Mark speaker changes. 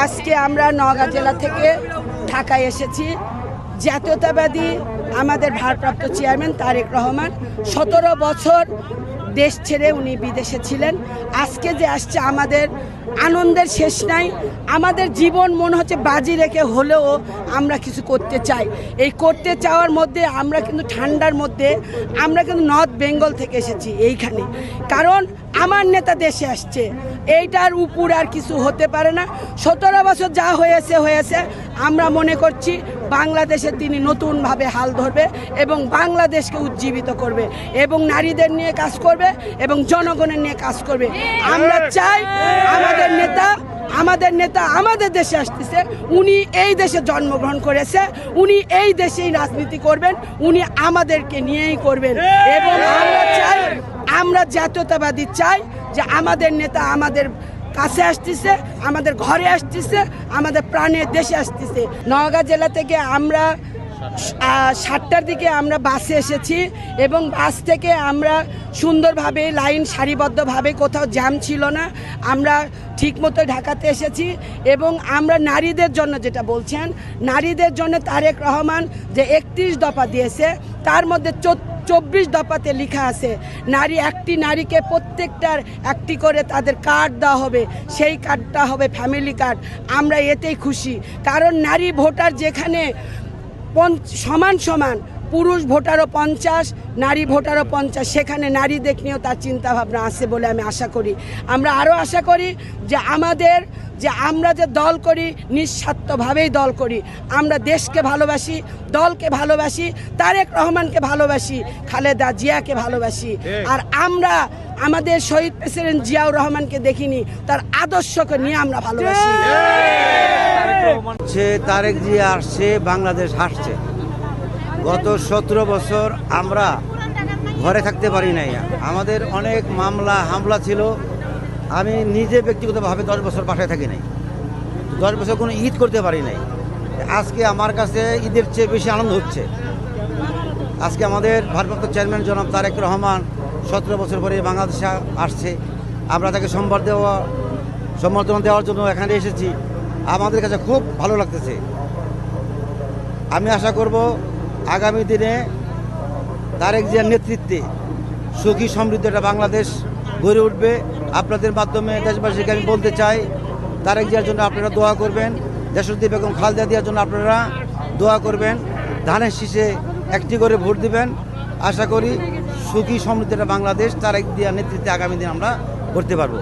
Speaker 1: আজকে আমরা নওগাঁ জেলা থেকে ঢাকায় এসেছি। জাতীয়তাবাদী আমাদের ভারপ্রাপ্ত চেয়ারম্যান তারেক রহমান 17 বছর দেশ ছেড়ে উনি বিদেশে ছিলেন। আজকে যে আসছে আমাদের আনন্দের শেষ নাই। আমাদের জীবন মনে হচ্ছে বাজি রেখে হলেও আমরা কিছু করতে চাই। এই করতে চাওয়ার মধ্যে আমরা কিন্তু ঠান্ডার মধ্যে আমরা কিন্তু নর্থ বেঙ্গল থেকে এসেছি এইখানে, কারণ আমার নেতা দেশে আসছে, এইটার উপর আর কিছু হতে পারে না। 17 বছর যা হয়েছে আমরা মনে করছি বাংলাদেশে তিনি নতুনভাবে হাল ধরবে এবং বাংলাদেশকে উজ্জীবিত করবে এবং নারীদের নিয়ে কাজ করবে এবং জনগণের নিয়ে কাজ করবে। আমরা চাই আমাদের নেতা আমাদের দেশে আসতেছে, উনি এই দেশে জন্মগ্রহণ করেছে, উনি এই দেশেই রাজনীতি করবেন, উনি আমাদেরকে নিয়েই করবেন। এবং আমরা জাতীয়তাবাদী চাই যে আমাদের নেতা আমাদের কাছে আসতেছে, আমাদের ঘরে আসতেছে, আমাদের প্রাণের দেশে আসতেছে। নওগাঁ জেলা থেকে আমরা 7টার দিকে আমরা বাসে এসেছি এবং বাস থেকে আমরা সুন্দরভাবে লাইন সারিবদ্ধভাবে, কোথাও জ্যাম ছিল না, আমরা ঠিকমতো ঢাকাতে এসেছি। এবং আমরা নারীদের জন্য যেটা বলছেন, নারীদের জন্য তারেক রহমান যে 31 দফা দিয়েছে তার মধ্যে 24 দফাতে লেখা আছে একটি নারীকে প্রত্যেকটার একটি করে তাদের কার্ড দেওয়া হবে, সেই কার্ডটা হবে ফ্যামিলি কার্ড। আমরা এতেই খুশি, কারণ নারী ভোটার যেখানে সমান পুরুষ ভোটারও 50, নারী ভোটারও 50, সেখানে নারীদের নিয়েও তার চিন্তাভাবনা আছে বলে আমি আশা করি। আমরা আরও আশা করি যে আমরা যে দল করি নিঃস্বার্থভাবেই দল করি। আমরা দেশকে ভালোবাসি, দলকে ভালোবাসি, তারেক রহমানকে ভালোবাসি, খালেদা জিয়াকে ভালোবাসি। আর আমরা আমাদের শহীদ প্রেসিডেন্ট জিয়াউর রহমানকে দেখিনি, তার আদর্শকে নিয়ে আমরা ভালোবাসি।
Speaker 2: তারেক জিয়া আসছে, বাংলাদেশ হাসছে। গত 17 বছর আমরা ঘরে থাকতে পারি নাই, আমাদের অনেক হামলা ছিল। আমি নিজে ব্যক্তিগতভাবে 10 বছর বাসায় থাকি নাই, 10 বছর কোনো ঈদ করতে পারি নাই। আজকে আমার কাছে ঈদের চেয়ে বেশি আনন্দ হচ্ছে। আজকে আমাদের ভারপ্রাপ্ত চেয়ারম্যান জনাব তারেক রহমান 17 বছর পরে বাংলাদেশে আসছে। আমরা তাকে সম্বর্ধনা দেওয়ার জন্য এখানে এসেছি। আমাদের কাছে খুব ভালো লাগতেছে। আমি আশা করব আগামী দিনে তারেক জিয়ার নেতৃত্বে সুখী সমৃদ্ধ একটা বাংলাদেশ গড়ে উঠবে। আপনাদের মাধ্যমে দেশবাসীকে আমি বলতে চাই, তারেক জিয়ার জন্য আপনারা দোয়া করবেন, দেশনেত্রী বেগম খালেদা জিয়ার জন্য আপনারা দোয়া করবেন। ধানের শীষে একটি করে ভোট দিবেন। আশা করি সুখী সমৃদ্ধ একটা বাংলাদেশ তারেক জিয়ার নেতৃত্বে আগামী দিন আমরা করতে পারবো।